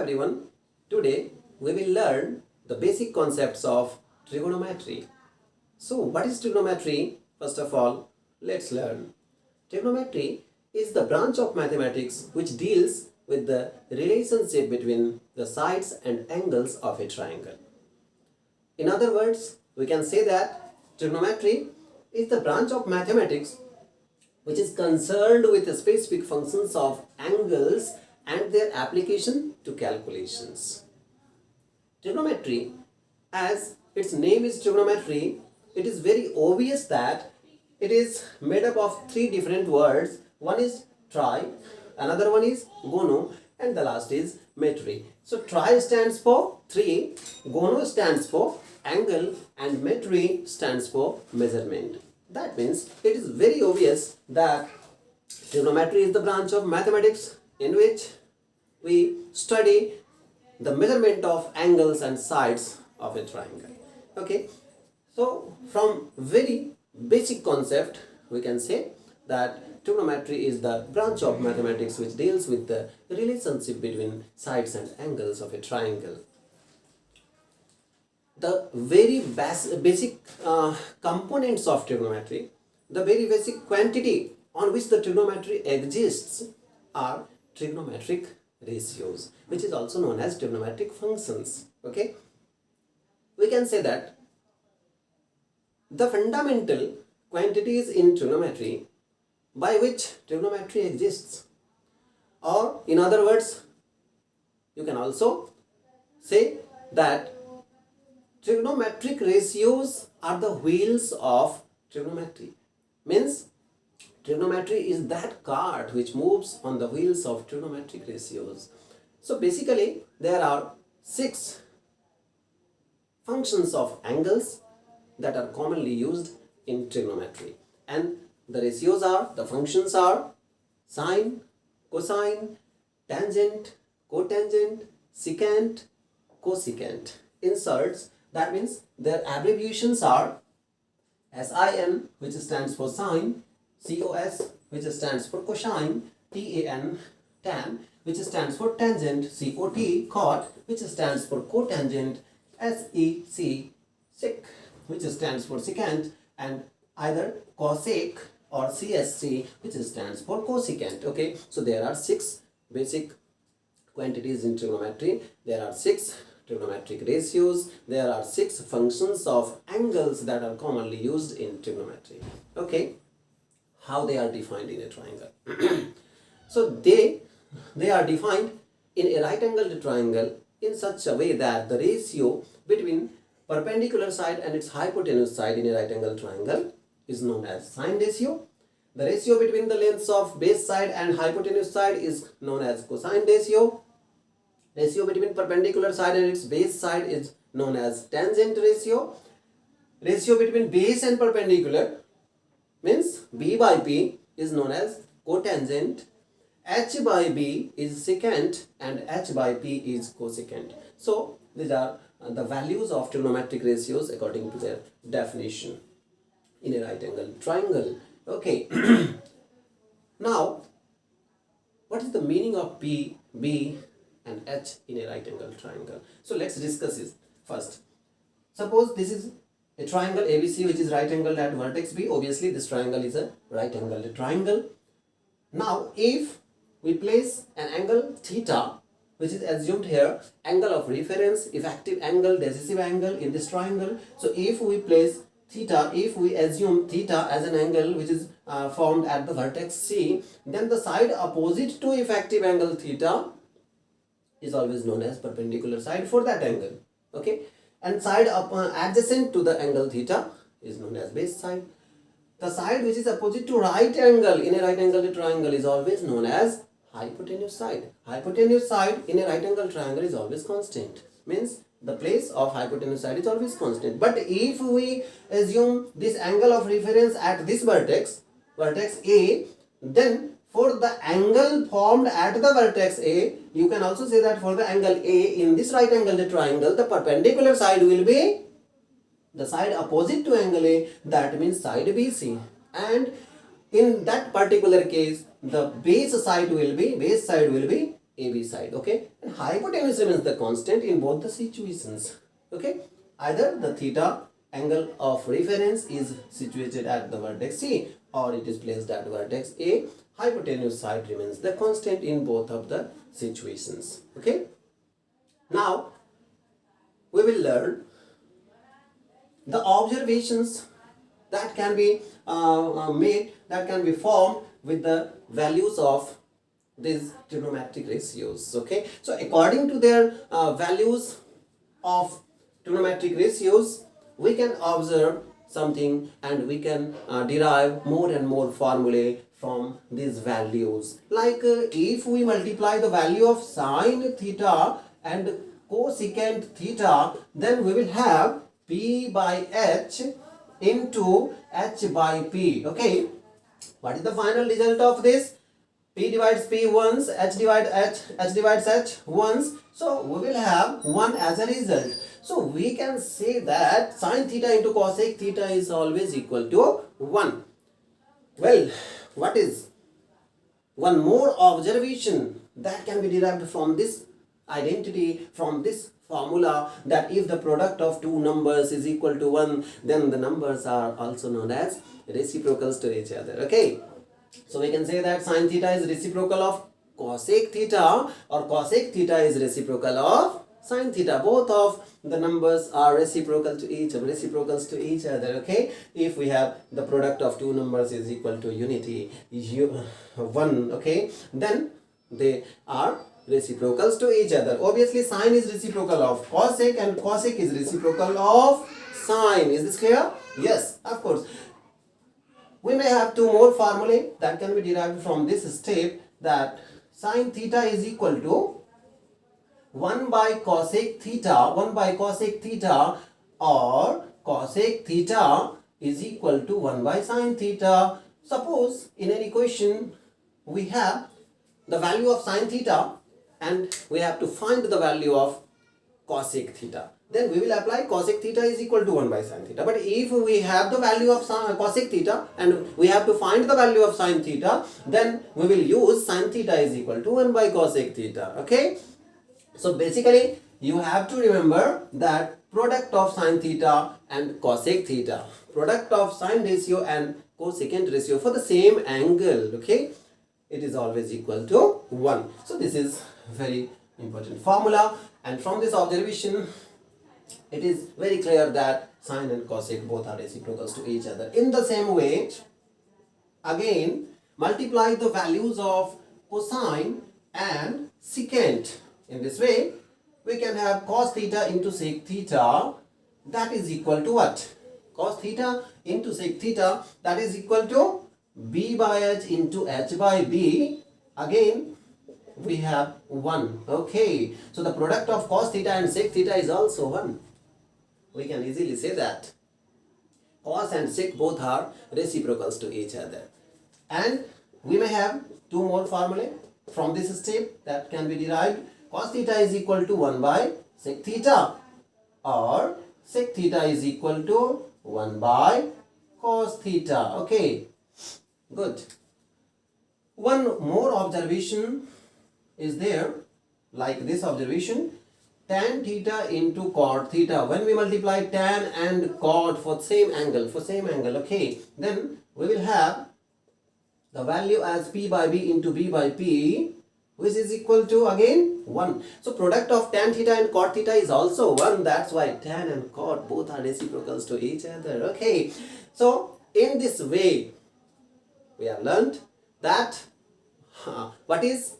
everyone, today we will learn the basic concepts of trigonometry. So what is trigonometry? First of all, let's learn. Trigonometry is the branch of mathematics which deals with the relationship between the sides and angles of a triangle. In other words, we can say that trigonometry is the branch of mathematics which is concerned with the specific functions of angles and their application to calculations. Trigonometry, as its name is trigonometry, it is very obvious that it is made up of three different words. One is tri, another one is gono, and the last is metry. So tri stands for three, gono stands for angle, and metry stands for measurement. That means it is very obvious that trigonometry is the branch of mathematics in which we study the measurement of angles and sides of a triangle. Okay, so from very basic concept we can say that trigonometry is the branch of mathematics which deals with the relationship between sides and angles of a triangle. The very basic components of trigonometry, the very basic quantity on which the trigonometry exists are trigonometric ratios, which is also known as trigonometric functions. Okay, we can say that the fundamental quantities in trigonometry by which trigonometry exists, or in other words, you can also say that trigonometric ratios are the wheels of trigonometry. Means trigonometry is that cart which moves on the wheels of trigonometric ratios. So basically there are 6 functions of angles that are commonly used in trigonometry, and the ratios are, the functions are sine, cosine, tangent, cotangent, secant, cosecant. Inserts, that means their abbreviations are SIN, which stands for sine, COS, which stands for cosine, TAN, tan, which stands for tangent, COT, cot, which stands for cotangent, SEC, sec, which stands for secant, and either cosec or CSC, which stands for cosecant. Okay, so there are 6 basic quantities in trigonometry. There are 6 trigonometric ratios. There are 6 functions of angles that are commonly used in trigonometry. Okay, how they are defined in a triangle? So they are defined in a right angled triangle in such a way that the ratio between perpendicular side and its hypotenuse side in a right angled triangle is known as sine ratio. The ratio between the lengths of base side and hypotenuse side is known as cosine ratio. Ratio between perpendicular side and its base side is known as tangent ratio. Ratio between base and perpendicular means B by P is known as cotangent. H by B is secant and H by P is cosecant. So these are the values of trigonometric ratios according to their definition in a right angle triangle. Okay. Now, what is the meaning of P, B and H in a right angle triangle? So let's discuss this first. Suppose this is a triangle ABC which is right angled at vertex B. Obviously this triangle is a right angled triangle. Now if we place an angle theta, which is assumed here, angle of reference, effective angle, decisive angle in this triangle. So if we place theta, if we assume theta as an angle which is formed at the vertex C, then the side opposite to effective angle theta is always known as perpendicular side for that angle. Okay, and side adjacent to the angle theta is known as base side. The side which is opposite to right angle in a right angled triangle is always known as hypotenuse side. Hypotenuse side in a right angle triangle is always constant. Means the place of hypotenuse side is always constant. But if we assume this angle of reference at this vertex A, then for the angle formed at the vertex A, you can also say that for the angle A in this right angled triangle, the perpendicular side will be the side opposite to angle A, that means side BC. And in that particular case, the base side will be AB side. Okay, and hypotenuse remains the constant in both the situations. Okay, either the theta angle of reference is situated at the vertex C or it is placed at vertex A. Hypotenuse side remains the constant in both of the situations. Okay, now we will learn the observations that can be made, that can be formed with the values of these trigonometric ratios. Okay, so according to their values of trigonometric ratios, we can observe something and we can derive more and more formulae from these values. Like if we multiply the value of sine theta and cosecant theta, then we will have P by H into H by P. Okay, what is the final result of this? P divides P once, H divides H once. So we will have 1 as a result. So we can say that sine theta into cosec theta is always equal to 1. Well, what is one more observation that can be derived from this identity, from this formula, that if the product of two numbers is equal to 1, then the numbers are also known as reciprocals to each other. Okay, so we can say that sine theta is reciprocal of cosec theta or cosec theta is reciprocal of sine theta. Both of the numbers are reciprocals to each other. Okay, if we have the product of two numbers is equal to unity 1, okay, then they are reciprocals to each other. Obviously sine is reciprocal of cosec and cosec is reciprocal of sine. Is this clear? Yes, of course. We may have two more formulae that can be derived from this step, that sine theta is equal to 1 by cosec theta, or cosec theta is equal to 1 by sine theta. Suppose in any question we have the value of sine theta and we have to find the value of cosec theta, then we will apply cosec theta is equal to 1 by sine theta. But if we have the value of cosec theta and we have to find the value of sine theta, then we will use sine theta is equal to 1 by cosec theta. Okay, so basically you have to remember that product of sine theta and cosec theta, product of sine ratio and cosecant ratio for the same angle, okay, it is always equal to 1. So this is very important formula, and from this observation it is very clear that sine and cosec both are reciprocals to each other. In the same way, again multiply the values of cosine and secant. In this way we can have cos theta into sec theta, that is equal to what? Cos theta into sec theta, that is equal to b by h into h by b. Again we have 1. Okay, so the product of cos theta and sec theta is also 1. We can easily say that cos and sec both are reciprocals to each other. And we may have two more formulae from this step that can be derived. Cos theta is equal to 1 by sec theta, or sec theta is equal to 1 by cos theta. Okay, good. One more observation is there, like this observation, tan theta into cot theta. When we multiply tan and cot for same angle, okay, then we will have the value as p by b into b by p, which is equal to again 1. So product of tan theta and cot theta is also 1. That's why tan and cot both are reciprocals to each other. Okay, so in this way we have learned that what is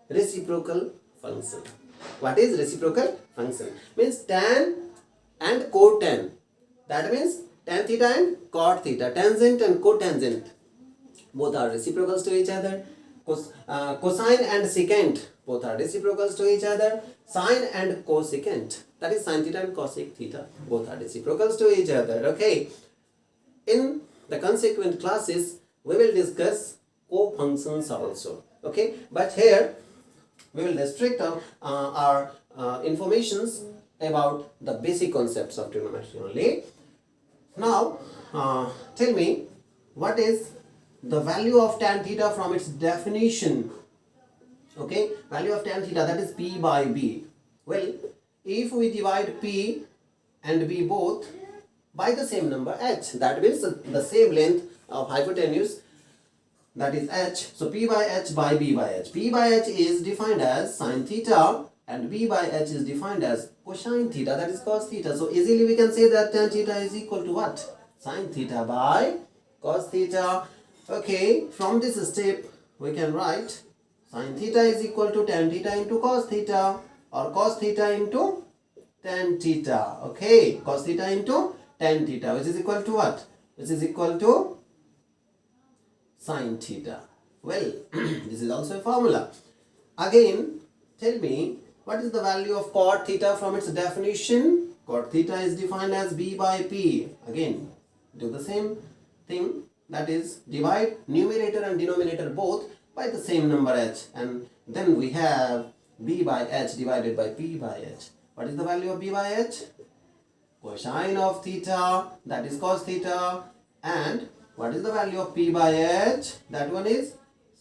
reciprocal function. What is reciprocal function? Means tan and cotan. That means tan theta and cot theta, tangent and cotangent, both are reciprocals to each other. Cosine and secant both are reciprocals to each other. Sine and cosecant, that is sine theta and cosec theta, both are reciprocals to each other. Okay, in the consequent classes we will discuss co-functions also. Okay, but here we will restrict our informations about the basic concepts of trigonometry only. Now tell me, what is the value of tan theta from its definition? Okay, value of tan theta, that is P by B. Well, if we divide P and B both by the same number h, that means the same length of hypotenuse, that is h. So P by h by B by h. P by h is defined as sine theta and B by h is defined as cosine theta, that is cos theta. So easily we can say that tan theta is equal to what? Sine theta by cos theta. Okay, from this step we can write sine theta is equal to tan theta into cos theta, or cos theta into tan theta. Okay, cos theta into tan theta, which is equal to what? Which is equal to sine theta. Well, this is also a formula. Again, tell me, what is the value of cot theta from its definition? Cot theta is defined as B by P. Again, do the same thing, that is divide numerator and denominator both by the same number h, and then we have B by h divided by P by h. What is the value of B by h? Cosine of theta, that is cos theta. And what is the value of P by h? That one is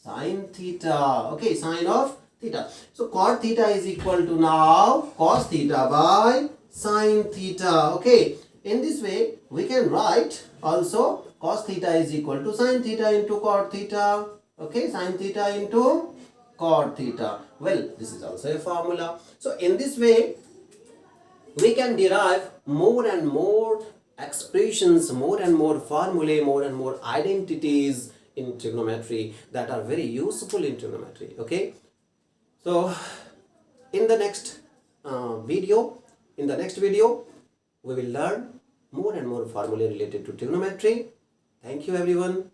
sine theta. Okay, sine of theta. So cot theta is equal to now cos theta by sine theta. Okay, in this way we can write also cos theta is equal to sine theta into cot theta. Okay, sine theta into cot theta. Well, this is also a formula. So in this way we can derive more and more expressions, more and more formulae, more and more identities in trigonometry that are very useful in trigonometry. Okay, so in the next video we will learn more and more formulae related to trigonometry. Thank you everyone.